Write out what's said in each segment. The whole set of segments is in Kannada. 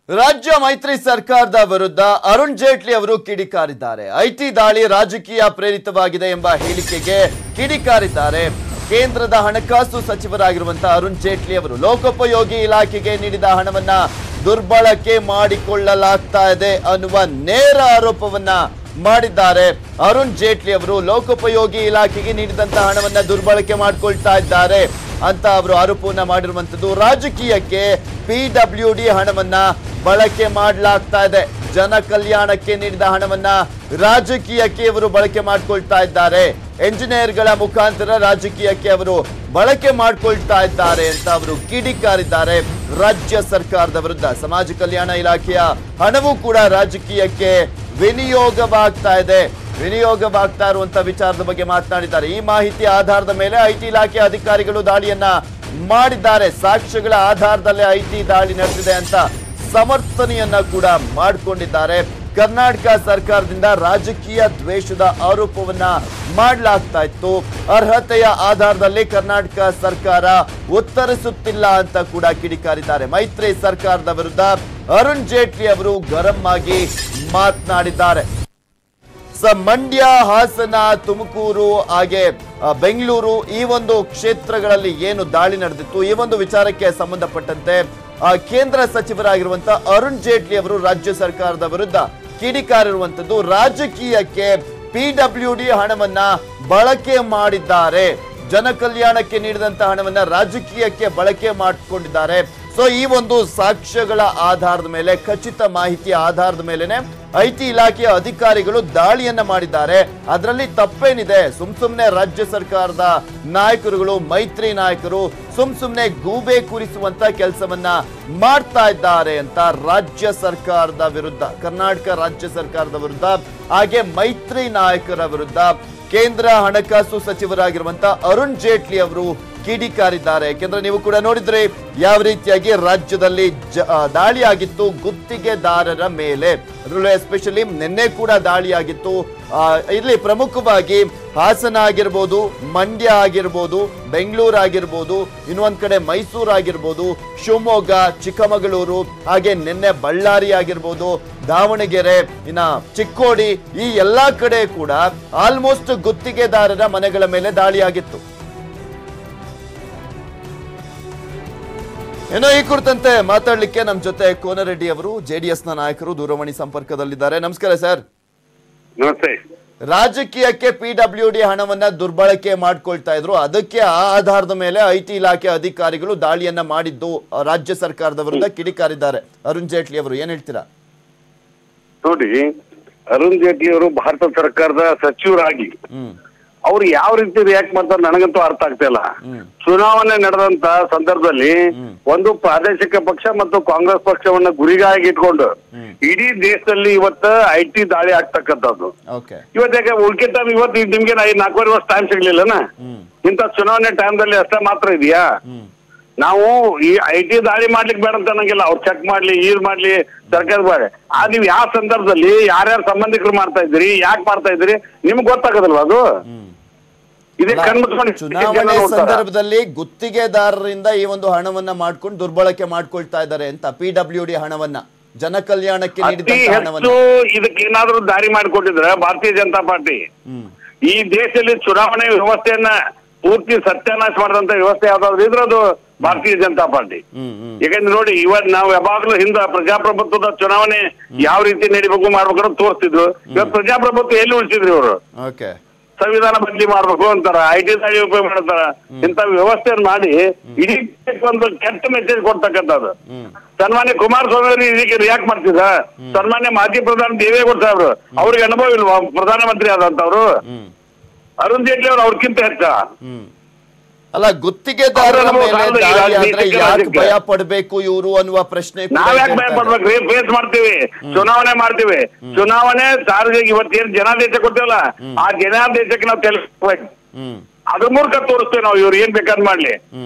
ರಾಜ್ಯ ಮೈತ್ರಿ ಸರ್ಕಾರದ ವಿರುದ್ಧ ಅರುಣ್ ಜೇಟ್ಲಿ ಅವರು ಕಿಡಿಕಾರಿದ್ದಾರೆ. ಐಟಿ ದಾಳಿ ರಾಜಕೀಯ ಪ್ರೇರಿತವಾಗಿದೆ ಎಂಬ ಹೇಳಿಕೆಗೆ ಕಿಡಿಕಾರಿದ್ದಾರೆ. ಕೇಂದ್ರದ ಹಣಕಾಸು ಸಚಿವರಾಗಿರುವಂತಹ ಅರುಣ್ ಜೇಟ್ಲಿ ಅವರು ಲೋಕೋಪಯೋಗಿ ಇಲಾಖೆಗೆ ನೀಡಿದ ಹಣವನ್ನ ದುರ್ಬಳಕೆ ಮಾಡಿಕೊಳ್ಳಲಾಗ್ತಾ ಇದೆ ಅನ್ನುವ ನೇರ ಆರೋಪವನ್ನ ಮಾಡಿದ್ದಾರೆ. ಅರುಣ್ ಜೇಟ್ಲಿ ಅವರು ಲೋಕೋಪಯೋಗಿ ಇಲಾಖೆಗೆ ನೀಡಿದಂತಹ ಹಣವನ್ನ ದುರ್ಬಳಕೆ ಮಾಡಿಕೊಳ್ತಾ ಇದ್ದಾರೆ ಅಂತ ಅವರು ಆರೋಪವನ್ನ ಮಾಡಿರುವಂತದ್ದು. ರಾಜಕೀಯಕ್ಕೆ PWD ಹಣವನ್ನ ಬಳಕೆ ಮಾಡಲಾಗ್ತಾ ಇದೆ. ಜನ ಕಲ್ಯಾಣಕ್ಕೆ ನೀಡಿದ ಹಣವನ್ನ ರಾಜಕೀಯಕ್ಕೆ ಅವರು ಬಳಕೆ ಮಾಡಿಕೊಳ್ತಾ ಇದ್ದಾರೆ. ಎಂಜಿನಿಯರ್ಗಳ ಮುಖಾಂತರ ರಾಜಕೀಯಕ್ಕೆ ಅವರು ಬಳಕೆ ಮಾಡಿಕೊಳ್ತಾ ಇದ್ದಾರೆ ಅಂತ ಅವರು ಕಿಡಿಕಾರಿದ್ದಾರೆ. ರಾಜ್ಯ ಸರ್ಕಾರದ ವಿರುದ್ಧ ಸಮಾಜ ಕಲ್ಯಾಣ ಇಲಾಖೆಯ ಹಣವೂ ಕೂಡ ರಾಜಕೀಯಕ್ಕೆ ವಿನಿಯೋಗವಾಗ್ತಾ ಇರುವಂತ ವಿಚಾರದ ಬಗ್ಗೆ ಮಾತನಾಡಿದ್ದಾರೆ. ಈ ಮಾಹಿತಿ ಆಧಾರದ ಮೇಲೆ ಐಟಿ ಇಲಾಖೆ ಅಧಿಕಾರಿಗಳು ದಾಳಿಯನ್ನ ಮಾಡಿದ್ದಾರೆ. ಸಾಕ್ಷ್ಯಗಳ ಆಧಾರದಲ್ಲೇ ಐಟಿ ದಾಳಿ ನಡೆದಿದೆ ಅಂತ ಸಮರ್ಥನೆಯನ್ನ ಕೂಡ ಮಾಡಿಕೊಂಡಿದ್ದಾರೆ. ಕರ್ನಾಟಕ ಸರ್ಕಾರದಿಂದ ರಾಜಕೀಯ ದ್ವೇಷದ ಆರೋಪವನ್ನ ಮಾಡಲಾಗ್ತಾ ಇತ್ತು. ಅರ್ಹತೆಯ ಆಧಾರದಲ್ಲಿ ಕರ್ನಾಟಕ ಸರ್ಕಾರ ಉತ್ತರಿಸುತ್ತಿಲ್ಲ ಅಂತ ಕೂಡ ಕಿಡಿಕಾರಿದ್ದಾರೆ. ಮೈತ್ರಿ ಸರ್ಕಾರದ ವಿರುದ್ಧ ಅರುಣ್ ಜೇಟ್ಲಿ ಅವರು ಗರಂ ಆಗಿ ಮಾತನಾಡಿದ್ದಾರೆ. ಮಂಡ್ಯ, ಹಾಸನ, ತುಮಕೂರು ಹಾಗೆ ಬೆಂಗಳೂರು ಈ ಒಂದು ಕ್ಷೇತ್ರಗಳಲ್ಲಿ ಏನು ದಾಳಿ ನಡೆದಿತ್ತು, ಈ ಒಂದು ವಿಚಾರಕ್ಕೆ ಸಂಬಂಧಪಟ್ಟಂತೆ ಕೇಂದ್ರ ಸಚಿವರಾಗಿರುವಂತಹ ಅರುಣ್ ಜೇಟ್ಲಿ ಅವರು ರಾಜ್ಯ ಸರ್ಕಾರದ ವಿರುದ್ಧ ಕಿಡಿಕಾರಿರುವಂತದ್ದು. ರಾಜಕೀಯಕ್ಕೆ PWD ಹಣವನ್ನ ಬಳಕೆ ಮಾಡಿದ್ದಾರೆ. ಜನ ಕಲ್ಯಾಣಕ್ಕೆ ನೀಡಿದಂತಹ ಹಣವನ್ನ ರಾಜಕೀಯಕ್ಕೆ ಬಳಕೆ ಮಾಡಿಕೊಂಡಿದ್ದಾರೆ. ಸೊ ಈ ಒಂದು ಸಾಕ್ಷ್ಯಗಳ ಆಧಾರದ ಮೇಲೆ, ಖಚಿತ ಮಾಹಿತಿಯ ಆಧಾರದ ಮೇಲೆನೆ ಐಟಿ ಇಲಾಖೆಯ ಅಧಿಕಾರಿಗಳು ದಾಳಿಯನ್ನ ಮಾಡಿದ್ದಾರೆ. ಅದರಲ್ಲಿ ತಪ್ಪೇನಿದೆ? ಸುಮ್ನೆ ರಾಜ್ಯ ಸರ್ಕಾರದ ನಾಯಕರುಗಳು, ಮೈತ್ರಿ ನಾಯಕರು ಸುಮ್ನೆ ಗೂಬೆ ಕೂರಿಸುವಂತ ಕೆಲಸವನ್ನ ಮಾಡ್ತಾ ಇದ್ದಾರೆ ಅಂತ ರಾಜ್ಯ ಸರ್ಕಾರದ ವಿರುದ್ಧ, ಕರ್ನಾಟಕ ರಾಜ್ಯ ಸರ್ಕಾರದ ವಿರುದ್ಧ ಹಾಗೆ ಮೈತ್ರಿ ನಾಯಕರ ವಿರುದ್ಧ ಕೇಂದ್ರ ಹಣಕಾಸು ಸಚಿವರಾಗಿರುವಂತಹ ಅರುಣ್ ಜೇಟ್ಲಿ ಅವರು ಕಿಡಿಕಾರಿದ್ದಾರೆ. ಯಾಕೆಂದ್ರೆ ನೀವು ಕೂಡ ನೋಡಿದ್ರೆ ಯಾವ ರೀತಿಯಾಗಿ ರಾಜ್ಯದಲ್ಲಿ ದಾಳಿ ಆಗಿತ್ತು ಗುತ್ತಿಗೆದಾರರ ಮೇಲೆ, ಅದರಲ್ಲೂ ಎಸ್ಪೆಷಲಿ ನಿನ್ನೆ ಕೂಡ ದಾಳಿ ಆಗಿತ್ತು. ಇಲ್ಲಿ ಪ್ರಮುಖವಾಗಿ ಹಾಸನ ಆಗಿರ್ಬೋದು, ಮಂಡ್ಯ ಆಗಿರ್ಬೋದು, ಬೆಂಗಳೂರು ಆಗಿರ್ಬೋದು, ಇನ್ನೊಂದ್ ಕಡೆ ಮೈಸೂರು ಆಗಿರ್ಬೋದು, ಶಿವಮೊಗ್ಗ, ಚಿಕ್ಕಮಗಳೂರು, ಹಾಗೆ ನಿನ್ನೆ ಬಳ್ಳಾರಿ ಆಗಿರ್ಬೋದು, ದಾವಣಗೆರೆ, ಇನ್ನ ಚಿಕ್ಕೋಡಿ, ಈ ಎಲ್ಲಾ ಕಡೆ ಕೂಡ ಆಲ್ಮೋಸ್ಟ್ ಗುತ್ತಿಗೆದಾರರ ಮನೆಗಳ ಮೇಲೆ ದಾಳಿ ಆಗಿತ್ತು. ಏನೋ ಈ ಕುರಿತಂತೆ ಮಾತಾಡ್ಲಿಕ್ಕೆ ನಮ್ಮ ಜೊತೆ ಕೋನರೆಡ್ಡಿ ಅವರು, JDS ನ ನಾಯಕರು, ದೂರವಾಣಿ ಸಂಪರ್ಕದಲ್ಲಿದ್ದಾರೆ. ನಮಸ್ಕಾರ ಸರ್. ನಮಸ್ತೆ. ರಾಜಕೀಯಕ್ಕೆ PWD ಹಣವನ್ನ ದುರ್ಬಳಕೆ ಮಾಡ್ಕೊಳ್ತಾ ಇದ್ರು, ಅದಕ್ಕೆ ಆ ಆಧಾರದ ಮೇಲೆ ಐಟಿ ಇಲಾಖೆ ಅಧಿಕಾರಿಗಳು ದಾಳಿಯನ್ನ ಮಾಡಿದ್ದು ರಾಜ್ಯ ಸರ್ಕಾರದ ವಿರುದ್ಧ ಕಿಡಿಕಾರಿದ್ದಾರೆ. ಅರುಣ್ ಜೇಟ್ಲಿ ಅವರು ಏನ್ ಹೇಳ್ತೀರಾ? ನೋಡಿ, ಅರುಣ್ ಜೇಟ್ಲಿ ಅವರು ಭಾರತ ಸರ್ಕಾರದ ಸಚಿವರಾಗಿ ಅವ್ರು ಯಾವ ರೀತಿ ರಿಯಾಕ್ಟ್ ಮಾಡ್ತಾರೆ ನನಗಂತೂ ಅರ್ಥ ಆಗ್ತಾ ಇಲ್ಲ. ಚುನಾವಣೆ ನಡೆದಂತ ಸಂದರ್ಭದಲ್ಲಿ ಒಂದು ಪ್ರಾದೇಶಿಕ ಪಕ್ಷ ಮತ್ತು ಕಾಂಗ್ರೆಸ್ ಪಕ್ಷವನ್ನ ಗುರಿಗಾಗಿ ಇಟ್ಕೊಂಡು ಇಡೀ ದೇಶದಲ್ಲಿ ಇವತ್ತು ಐಟಿ ದಾಳಿ ಆಗ್ತಕ್ಕಂಥದ್ದು. ಇವತ್ತಾಗ ಉಳ್ಕೆ ಟೈಮ್ ಇವತ್ತು ನಿಮ್ಗೆ 4 ವರ್ಷ ಟೈಮ್ ಸಿಗ್ಲಿಲ್ಲನ? ಇಂಥ ಚುನಾವಣೆ ಟೈಮ್ದಲ್ಲಿ ಅಷ್ಟೇ ಮಾತ್ರ ಇದೆಯಾ? ನಾವು ಈ ಐಟಿ ದಾಳಿ ಮಾಡ್ಲಿಕ್ಕೆ ಬೇಡ ಅಂತ ಅನ್ನಂಗಿಲ್ಲ. ಅವ್ರು ಚೆಕ್ ಮಾಡ್ಲಿ, ಮಾಡ್ಲಿ, ಸರ್ಕಾರ ಬೇಡ. ನೀವ್ ಯಾವ ಸಂದರ್ಭದಲ್ಲಿ ಯಾರ್ಯಾರ ಸಂಬಂಧಿಕರು ಮಾಡ್ತಾ ಇದ್ದೀರಿ, ಯಾಕೆ ಮಾಡ್ತಾ ಇದ್ದೀರಿ ನಿಮ್ಗೆ ಗೊತ್ತಾಗೋದಲ್ವಾ? ಅದು ಚುನಾವಣೆ ಸಂದರ್ಭದಲ್ಲಿ ಗುತ್ತಿಗೆದಾರರಿಂದ ಈ ಒಂದು ಹಣವನ್ನ ಮಾಡ್ಕೊಂಡು ದುರ್ಬಳಕೆ ಮಾಡ್ಕೊಳ್ತಾ ಇದ್ದಾರೆ ಅಂತ, PWD ಹಣವನ್ನ ಜನ ಕಲ್ಯಾಣಕ್ಕೆ ನೀಡಿದ ಇದಕ್ಕೇನಾದ್ರೂ ದಾರಿ ಮಾಡಿಕೊಟ್ಟಿದ್ರೆ ಭಾರತೀಯ ಜನತಾ ಪಾರ್ಟಿ ಈ ದೇಶದಲ್ಲಿ ಚುನಾವಣೆ ವ್ಯವಸ್ಥೆಯನ್ನ ಪೂರ್ತಿ ಸತ್ಯಾನಾಶ ಮಾಡಿದಂತ ವ್ಯವಸ್ಥೆ ಯಾವ್ದಾದ್ರು ಇದ್ರೆ ಅದು ಭಾರತೀಯ ಜನತಾ ಪಾರ್ಟಿ. ಯಾಕಂದ್ರೆ ನೋಡಿ, ಇವತ್ತು ನಾವು ಯಾವಾಗ್ಲೂ ಹಿಂದ ಪ್ರಜಾಪ್ರಭುತ್ವದ ಚುನಾವಣೆ ಯಾವ ರೀತಿ ನಡಿಬೇಕು ಮಾಡ್ಬೇಕು ತೋರಿಸ್ತಿದ್ರು. ಇವತ್ತು ಪ್ರಜಾಪ್ರಭುತ್ವ ಎಲ್ಲಿ ಉಳಿಸಿದ್ರು ಇವರು? ಸಂವಿಧಾನ ಬದಲಿ ಮಾಡ್ಬೇಕು ಅಂತಾರ, ಐಟಿ ದಾಳಿ ಉಪಯೋಗ ಮಾಡ್ತಾರ. ಇಂಥ ವ್ಯವಸ್ಥೆಯನ್ನು ಮಾಡಿ ಇಡೀ ಒಂದು ಕೆಟ್ಟ ಮೆಸೇಜ್ ಕೊಡ್ತಕ್ಕಂಥದ್ದು. ಸನ್ಮಾನ್ಯ ಕುಮಾರಸ್ವಾಮಿ ಅವರು ಇದಕ್ಕೆ ರಿಯಾಕ್ಟ್ ಮಾಡ್ತಿದ್ರ. ಸನ್ಮಾನ್ಯ ಮಾಜಿ ಪ್ರಧಾನಿ ದೇವೇಗೌಡ ಸಾಹೇಬ್ರು, ಅವ್ರಿಗೆ ಅನುಭವ ಇಲ್ವಾ ಪ್ರಧಾನಮಂತ್ರಿ ಆದಂತವ್ರು? ಅರುಣ್ ಜೇಟ್ಲಿ ಅವ್ರು ಅವ್ರಕ್ಕಿಂತ ಹೆಚ್ಚ ಅಲ್ಲ, ಗುತ್ತಿಗೆದಾರರ ಭಯ ಪಡಬೇಕು ಇವರು ಅನ್ನುವ ಪ್ರಶ್ನೆ ನಾವ್ಯಾಕೆ ಭಯ ಪಡ್ಬೇಕ್ರಿ? ಫೇಸ್ ಮಾಡ್ತೀವಿ, ಚುನಾವಣೆ ಮಾಡ್ತೀವಿ. ಚುನಾವಣೆ ಸಾರ್ವಜನಿಕ ಇವತ್ತೇನು ಜನಾದೇಶ ಕೊಡ್ತೀವಲ್ಲ, ಆ ಜನಾದೇಶಕ್ಕೆ ನಾವು ತಿಳಿಸ್ಬೇಕು. ಅದ್ರ ಮೂಲಕ ತೋರಿಸ್ತೇವೆ ನಾವು. ಇವ್ರು ಏನ್ ಬೇಕಾದ್ ಮಾಡ್ಲಿ,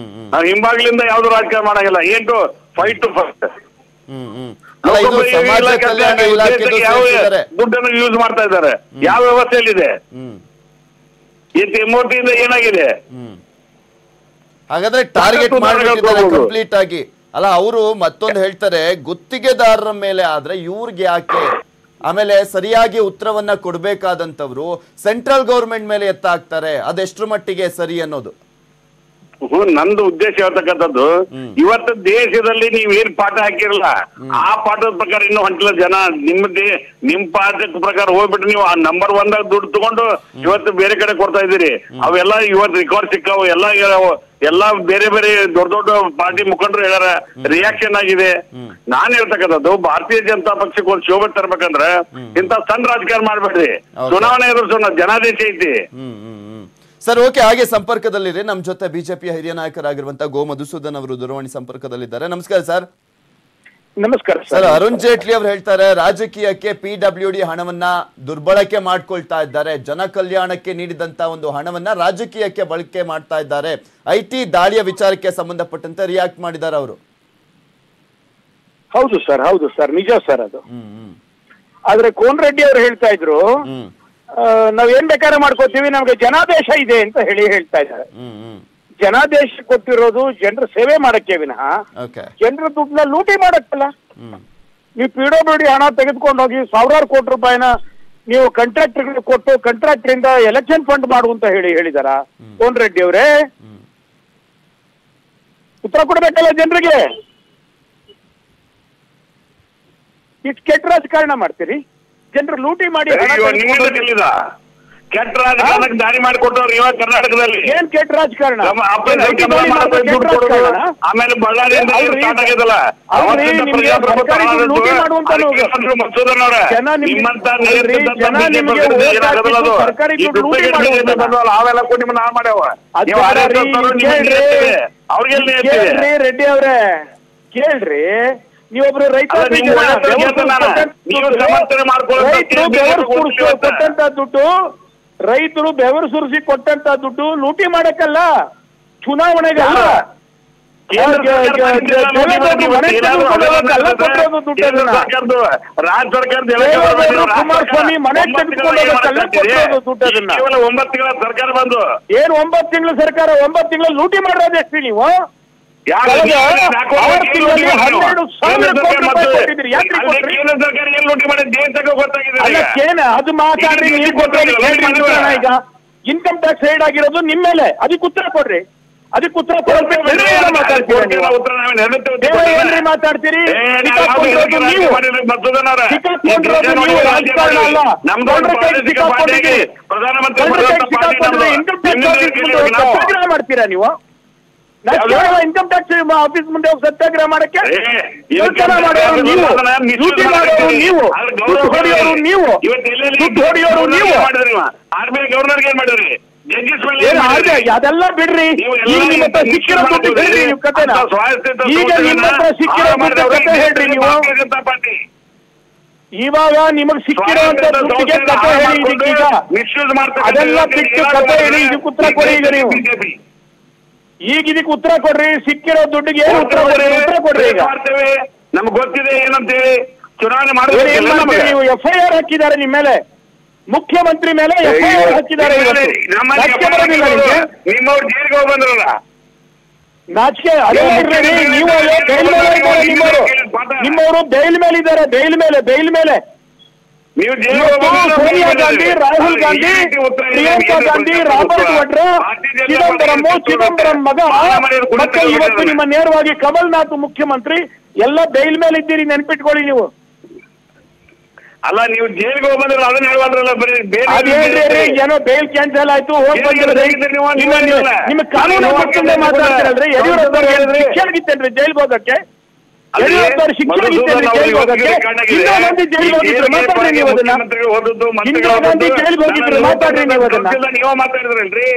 ನಾವು ಹಿಂಬಾಗ್ಲಿಂದ ಯಾವ್ದು ರಾಜಕಾರಣ ಮಾಡಂಗಿಲ್ಲ. ಏನು ಫೈಟ್ ಟು ಫಸ್ಟ್ ದುಡ್ಡನ್ನು ಯೂಸ್ ಮಾಡ್ತಾ ಇದ್ದಾರೆ. ಯಾವ ವ್ಯವಸ್ಥೆಯಲ್ಲಿದೆ? MOT ಇಂದ ಏನಾಗಿದೆ? ಹಾಗಾದ್ರೆ ಟಾರ್ಗೆಟ್ ಮಾಡಬೇಕಿದ್ದಾರೆ ಕಂಪ್ಲೀಟ್ ಆಗಿ. ಅಲ್ಲ ಅವರು ಮತ್ತೊಂದು ಹೇಳ್ತಾರೆ, ಗುತ್ತಿಗೆದಾರರ ಮೇಲೆ ಆದ್ರೆ ಇವ್ರಿಗೆ ಯಾಕೆ, ಆಮೇಲೆ ಸರಿಯಾಗಿ ಉತ್ತರವನ್ನ ಕೊಡ್ಬೇಕಾದಂತವ್ರು ಸೆಂಟ್ರಲ್ ಗೌರ್ಮೆಂಟ್ ಮೇಲೆ ಎತ್ತಾಕ್ತಾರೆ, ಅದೆಷ್ಟ್ರ ಮಟ್ಟಿಗೆ ಸರಿ ಅನ್ನೋದು. ನಂದು ಉದ್ದೇಶ ಹೇಳ್ತಕ್ಕಂಥದ್ದು, ಇವತ್ತು ದೇಶದಲ್ಲಿ ನೀವ್ ಏನ್ ಪಾಠ ಹಾಕಿರಲ್ಲ ಆ ಪಾಠದ ಪ್ರಕಾರ ಇನ್ನೂ ಹೊಂಟಿಲ್ಲ ಜನ. ನಿಮ್ ಪಾಠದ ಪ್ರಕಾರ ಹೋಗ್ಬಿಟ್ಟು ನೀವು ಆ ನಂಬರ್ 1 ದುಡ್ಡು ತಗೊಂಡು ಇವತ್ತು ಬೇರೆ ಕಡೆ ಕೊಡ್ತಾ ಇದ್ದೀರಿ. ಅವೆಲ್ಲ ಇವತ್ತು ರಿಕಾರ್ಡ್ ಸಿಕ್ಕಾವು, ಎಲ್ಲ ಬೇರೆ ಬೇರೆ ದೊಡ್ಡ ದೊಡ್ಡ ಪಾರ್ಟಿ ಮುಖಂಡರು ಹೇಳಾರ, ರಿಯಾಕ್ಷನ್ ಆಗಿದೆ. ನಾನ್ ಹೇಳ್ತಕ್ಕಂಥದ್ದು, ಭಾರತೀಯ ಜನತಾ ಪಕ್ಷಕ್ಕೆ ಒಂದು ಶೋಭೆ ತರ್ಬೇಕಂದ್ರೆ ಇಂತ ಸಣ್ಣ ರಾಜಕಾರಣ ಮಾಡ್ಬೇಡ್ರಿ, ಚುನಾವಣೆ ಎದುರಿಸೋಣ, ಜನಾದೇಶ ಐತಿ. ಸರ್ ಓಕೆ, ಹಾಗೆ ಸಂಪರ್ಕದಲ್ಲಿರಿ. ನಮ್ಮ ಜೊತೆ ಬಿಜೆಪಿಯ ಹಿರಿಯ ನಾಯಕರಾಗಿರುವಂತಹ ಗೋ ಮಧುಸೂದನ್ ಅವರು ದೂರವಾಣಿ ಸಂಪರ್ಕದಲ್ಲಿದ್ದಾರೆ. ನಮಸ್ಕಾರ ಸರ್. ನಮಸ್ಕಾರ ಸರ್. ಅರುಣ್ ಜೇಟ್ಲಿ ಅವರು ಹೇಳ್ತಾರೆ, ರಾಜಕೀಯಕ್ಕೆ PWD ಹಣವನ್ನ ದುರ್ಬಳಕೆ ಮಾಡ್ಕೊಳ್ತಾ ಇದ್ದಾರೆ, ಜನ ಕಲ್ಯಾಣಕ್ಕೆ ನೀಡಿದಂತ ಒಂದು ಹಣವನ್ನ ರಾಜಕೀಯಕ್ಕೆ ಬಳಕೆ ಮಾಡ್ತಾ ಇದ್ದಾರೆ. IT ದಾಳಿಯ ವಿಚಾರಕ್ಕೆ ಸಂಬಂಧಪಟ್ಟಂತೆ ರಿಯಾಕ್ಟ್ ಮಾಡಿದ್ದಾರೆ ಅವರು. ಹೌದು ಸರ್, ನಿಜ ಸರ್ ಅದು. ಆದ್ರೆ ಕೋನ್ ರೆಡ್ಡಿ ಅವರು ಹೇಳ್ತಾ ಇದ್ರು, ನಾವ್ ಏನ್ ಬೇಕಾದ್ರೆ ಮಾಡ್ಕೋತೀವಿ, ನಮ್ಗೆ ಜನಾದೇಶ ಇದೆ ಅಂತ ಹೇಳ್ತಾ ಇದ್ದಾರೆ. ಜನಾದೇಶ ಕೊಟ್ಟಿರೋದು ಜನರ ಸೇವೆ ಮಾಡಕ್ಕೆ ವಿನಃ ಜನರ ದುಡ್ಡನ್ನ ಲೂಟಿ ಮಾಡಕ್ಕಲ್ಲ. ನೀವು PWD ಹಣ ತೆಗೆದುಕೊಂಡು ಹೋಗಿ ಸಾವಿರಾರು ಕೋಟಿ ರೂಪಾಯಿನ ನೀವು ಕಾಂಟ್ರಾಕ್ಟರ್ ಕೊಟ್ಟು ಕಾಂಟ್ರಾಕ್ಟರ್ ಇಂದ ಎಲೆಕ್ಷನ್ ಫಂಡ್ ಮಾಡು ಅಂತ ಹೇಳಿದಾರ ಕೋನ್ ರೆಡ್ಡಿ ಅವರೇ? ಉತ್ತರ ಕೊಡ್ಬೇಕಲ್ಲ ಜನರಿಗೆ. ಇಷ್ಟು ಕೆಟ್ಟ ರಾಜಕಾರಣ ಮಾಡ್ತೀರಿ, ಜನರು ಲೂಟಿ ಮಾಡಿ ಕೆಟ್ಟ ರಾಜಕಾರಣಕ್ಕೆ ದಾರಿ ಮಾಡಿಕೊಟ್ಟವ್ರು ಇವಾಗ ಕರ್ನಾಟಕದಲ್ಲಿ. ಏನ್ ಕೆಟ್ಟ ರಾಜಕಾರಣ? ಆಮೇಲೆ ಬಳ್ಳಾರಿಯಿಂದ ಅವೆಲ್ಲ ಕೊಟ್ಟು ನಿಮ್ಮನ್ನ ಮಾಡ್ಯಾವ. ರೆಡ್ಡಿ ಅವ್ರೆ ಕೇಳ್ರಿ, ನೀವೊಬ್ರು ರೈತ ಕೊಟ್ಟಂತ ದುಡ್ಡು, ರೈತರು ಬೆವರು ಸುರಿಸಿ ಕೊಟ್ಟಂತ ದುಡ್ಡು ಲೂಟಿ ಮಾಡಕ್ಕಲ್ಲ, ಚುನಾವಣೆಗಲ್ಲ. ಕುಮಾರಸ್ವಾಮಿ ಮನೆ ತೆಗೆದುಕೊಂಡು ದುಡ್ಡನ್ನ 9 ತಿಂಗಳ ಸರ್ಕಾರ ಬಂದು ಏನ್ 9 ತಿಂಗಳ ಸರ್ಕಾರ, 9 ತಿಂಗಳ ಲೂಟಿ ಮಾಡೋದೆಷ್ಟು ನೀವು? ಅದು ಮಾತಾಡ್ರಿ, ನೀವು ಕೊಟ್ಟರೆ ಈಗ ಇನ್ಕಮ್ ಟ್ಯಾಕ್ಸ್ ರೈಡ್ ಆಗಿರೋದು ನಿಮ್ ಮೇಲೆ, ಅದಕ್ಕೆ ಉತ್ತರ ಕೊಡ್ರಿ. ಅದಕ್ಕೆ ಉತ್ತರ ಮಾತಾಡ್ತೀರಿ, ರಾಜಕಾರಣ ಅಲ್ಲ. ಸತ್ಯಾಗ್ರಹ ಮಾಡ್ತೀರಾ ನೀವು? ಇನ್ಕಮ್ ಟ್ಯಾಕ್ಸ್ ಆಫೀಸ್ ಮುಂದೆ ಹೋಗಿ ಸತ್ಯಾಗ್ರಹ ಮಾಡಕ್ಕೆ ಅದೆಲ್ಲ ಬಿಡ್ರಿ. ಈಗ ನಿಮ್ಮ ಹತ್ರ ಸಿಕ್ಕಿರೋ ದುಡ್ಡು ಹೇಳ್ರಿ ನೀವು ಕತೆನ. ಈಗ ನಿಮ್ಮ ಹತ್ರ ಸಿಕ್ಕಿರೋ ದುಡ್ಡು ಕತೆ ಹೇಳ್ರಿ ನೀವು. ಇವಾಗ ನಿಮಗ್ ಸಿಕ್ಕಿರೋಂತ ದುಡ್ಡಿಗೆ ಕತೆ ಹೇಳಿ. ಈಗ ಅದೆಲ್ಲ ಬಿಟ್ಟು ಕತೆ ಹೇಳಿ, ಇದಕ್ಕೆ ಉತ್ತರ ಕೊಡಿ. ಈಗ ನೀವು ಈಗ ಇದಕ್ಕೆ ಉತ್ತರ ಕೊಡ್ರಿ. ಸಿಕ್ಕಿರೋ ದುಡ್ಡಿಗೆ ಏನು ಉತ್ತರ ಕೊಡ್ರಿ. ಈಗ ನಮ್ಗೆ ಗೊತ್ತಿದೆ ಏನಂತೇಳಿ ಚುನಾವಣೆ ಮಾಡಿ ನೀವು FIR ಹಾಕಿದ್ದಾರೆ ನಿಮ್ಮ ಮೇಲೆ, ಮುಖ್ಯಮಂತ್ರಿ ಮೇಲೆ FIR ಹಾಕಿದ್ದಾರೆ. ನಿಮ್ಮವ್ರು ಜೈಲಿಗೆ ಹೋಗಿ ಬಂದ್ರಲ್ಲ, ನಾಚಿಕೆ ಅದೇ ನೀವು ನಿಮ್ಮವರು ಬೈಲ್ ಮೇಲೆ ಇದ್ದಾರೆ. ಬೈಲ್ ಮೇಲೆ ಸೋನಿಯಾ ಗಾಂಧಿ, ರಾಹುಲ್ ಗಾಂಧಿ, ಪ್ರಿಯಾಂಕಾ ಗಾಂಧಿ, ರಾಬರ್ಟ್ ವಡ್ರಾ, ಚಿದಂಬರಂ ಮಗ, ಮತ್ತೆ ಇವತ್ತು ನಿಮ್ಮ ನೇರವಾಗಿ ಕಮಲ್ನಾಥ್ ಮುಖ್ಯಮಂತ್ರಿ ಎಲ್ಲ ಬೈಲ್ ಮೇಲೆ ಇದ್ದೀರಿ, ನೆನ್ಪಿಟ್ಕೊಳ್ಳಿ ನೀವು. ಅಲ್ಲ ನೀವು ಜೈಲಿಗೆ ಹೋಗಿ ಬಂದ್ರಲ್ಲ, ಅದನ್ನ ಹೇಳುವಂದ್ರಲ್ಲ, ಅದೇನ್ರಿ ಏನೋ ಬೇಲ್ ಕ್ಯಾನ್ಸಲ್ ಆಯ್ತು ಹೋಗಿ ಬಂದಿರೋದ್ರಿ. ನಿಮ್ಮ ಕಾನೂನು ಗೊತ್ತಿಲ್ಲದೆ ಮಾತಾಡ್ತಿರಲ್ರಿ. ಯಡಿಯೂರಪ್ಪ ಶಿಕ್ಷೆ ಆಗಿತ್ತೇನ್ರಿ ಜೈಲ್ಗೆ ಹೋಗಕ್ಕೆ? ಯಡಿಯೂರಪ್ಪ ಶಿಕ್ಷೆ ಆಗಿತ್ತೇನ್ರಿ ಜೈಲ್ಗೆ ಹೋಗಕ್ಕೆ? ಇಂದಿರಾ ಗಾಂಧಿ ಜೈಲ್ಗೆ ಹೋಗಿದ್ರು, ಮಾತಾಡ್ರಿ ನೀವು ಅದನ್ನ. ಇಂದಿರಾ ಗಾಂಧಿ ಜೈಲ್ಗೆ ಹೋಗಿದ್ರು, ಮಾತಾಡ್ರಿ ನೀವು ಅದನ್ನ. ನೀವು ಮಾತಾಡಿದ್ರಲ್ರಿ,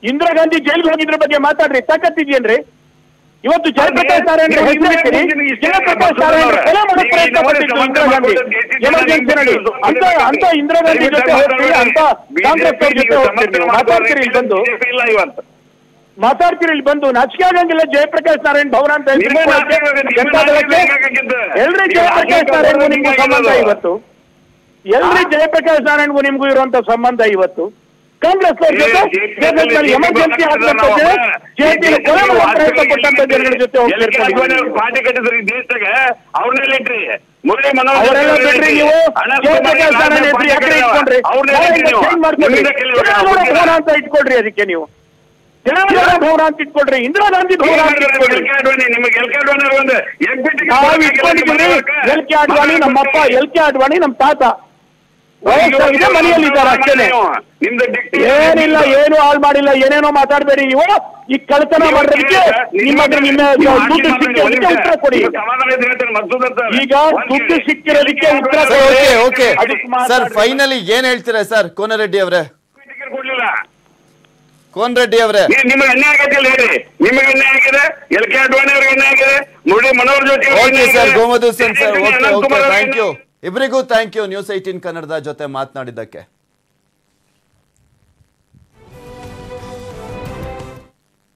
ಇಂದಿರಾ ಗಾಂಧಿ ಜೈಲ್ಗೆ ಹೋಗಿದ್ರ ಬಗ್ಗೆ ಮಾತಾಡ್ರಿ. ತಾಕತ್ತಿದ್ಯೇನ್ರಿ? ಇವತ್ತು ಜಯಪ್ರಕಾಶ್ ನಾರಾಯಣ ಜಯಪ್ರಕಾಶ್ ನಾರಾಯಣ ಕೊಲೆ ಮಾಡೋ ಪ್ರಯತ್ನ ಪಟ್ಟಿದ್ರು ಇಂದಿರಾ ಗಾಂಧಿ ಎಮರ್ಜೆನ್ಸಿನಲ್ಲಿ. ಅಂತ ಇಂದಿರಾ ಗಾಂಧಿ ಜೊತೆ ಹೋಗ್ತೀರಿ, ಅಂತ ಕಾಂಗ್ರೆಸ್ ಅವ್ರ ಜೊತೆ ಹೋಗ್ತೀರಿ. ಮಾತಾಡ್ತೀರಿ ಇಲ್ಲಿ ಬಂದು, ನಾಚಿಕೆ ಆಗಂಗಿಲ್ಲ. ಜಯಪ್ರಕಾಶ್ ನಾರಾಯಣ್ ಭವನ ಅಂತ ಎಲ್ರಿ ಜಯಪ್ರಕಾಶ್ ನಾರಾಯಣ್ಗೂ ನಿಮ್ಗೂ ಸಂಬಂಧ ಇವತ್ತು. ಎಲ್ರಿ ಜಯಪ್ರಕಾಶ್ ನಾರಾಯಣ್ಗೂ ನಿಮ್ಗೂ ಇರುವಂತ ಸಂಬಂಧ ಇವತ್ತು. ಕಾಂಗ್ರೆಸ್ ಜೊತೆ ಎಮರ್ಜೆನ್ಸಿ ಆದಂತದ್ದೇ ಜೆಪಿ ಕೊಲೆ ಮಾಡಲು ಪ್ರಯತ್ನ ಪಟ್ಟಂತ ಜನಗಳ ಜೊತೆ ಹೋಗ್ತಿರ್ತಾರೆ. ಪಾರ್ಟಿ ಕಟ್ಟಿದ್ರು ಈ ದೇಶದಾಗ ಅವ್ರನ್ನೆಲ್ಲ ಇಟ್ರಿ ಮುರಳಿ ಅವರೆಲ್ಲ ಬಿಡ್ರಿ ನೀವು ಭವನ ಅಂತ ಇಟ್ಕೊಳ್ರಿ. ಅದಕ್ಕೆ ನೀವು ಜನಗಣಮನ ಭವನ ಅಂತ ಇಟ್ಕೊಳ್ರಿ, ಇಂದಿರಾ ಗಾಂಧಿ ಭವನ ಅಂತ ಇಟ್ಕೊಳ್ರಿ. ನಾವು ಇಟ್ಕೊಂಡಿದ್ದೀವಿ ಎಲ್ ಕೆ ಅಡ್ವಾಣಿ, ನಮ್ಮಪ್ಪ ಎಲ್ ಕೆ ಅಡ್ವಾಣಿ, ನಮ್ಮ ತಾತ ವಯಸ್ಸಾಗಿದೆ, ಮನೆಯಲ್ಲಿದ್ದಾರೆ ಅಷ್ಟೇನೆ. ಏನಿಲ್ಲ, ಏನು ಹಾಳು ಮಾಡಿಲ್ಲ, ಏನೇನೋ ಮಾತಾಡಬೇಡಿ. ನೀವು ಈ ಕಳ್ತನ ಮಾಡೋದಕ್ಕೆ ನಿಮ್ಮ ದುಡ್ಡು ಸಿಕ್ಕಿರೋದಕ್ಕೆ ಉತ್ತರ ಕೊಡಿ. ಈಗ ದುಡ್ಡು ಸಿಕ್ಕಿರೋದಕ್ಕೆ ಉತ್ತರ ಓಕೆ ಸರ್, ಫೈನಲಿ ಏನ್ ಹೇಳ್ತೀರಾ ಸರ್ ಕೋನರೆಡ್ಡಿ ಅವರೇ? ಕೊಡ್ಲಿಲ್ಲ ಕೋನರೆಡ್ಡಿ ಅವರೇ, ನಿಮಗೆ ಅನ್ಯಾಯ ಆಗತ್ತಿಲ್ಲ ಹೇಳಿ. ನಿಮಗೆ ಅನ್ಯಾಯ ಆಗಿದೆ, ಎಲ್ ಕೆ ಅಡ್ವಾಣಿ ಅವ್ರಿಗೆ ಅನ್ಯಾಯ ಆಗಿದೆ, Murali Manohar Joshi okay sir, Gomadhu sir, thank you ಇಬ್ಬರಿಗೂ. Thank you. ನ್ಯೂಸ್ 18 ಕನ್ನಡದ ಜೊತೆ ಮಾತನಾಡಿದ್ದಕ್ಕೆ.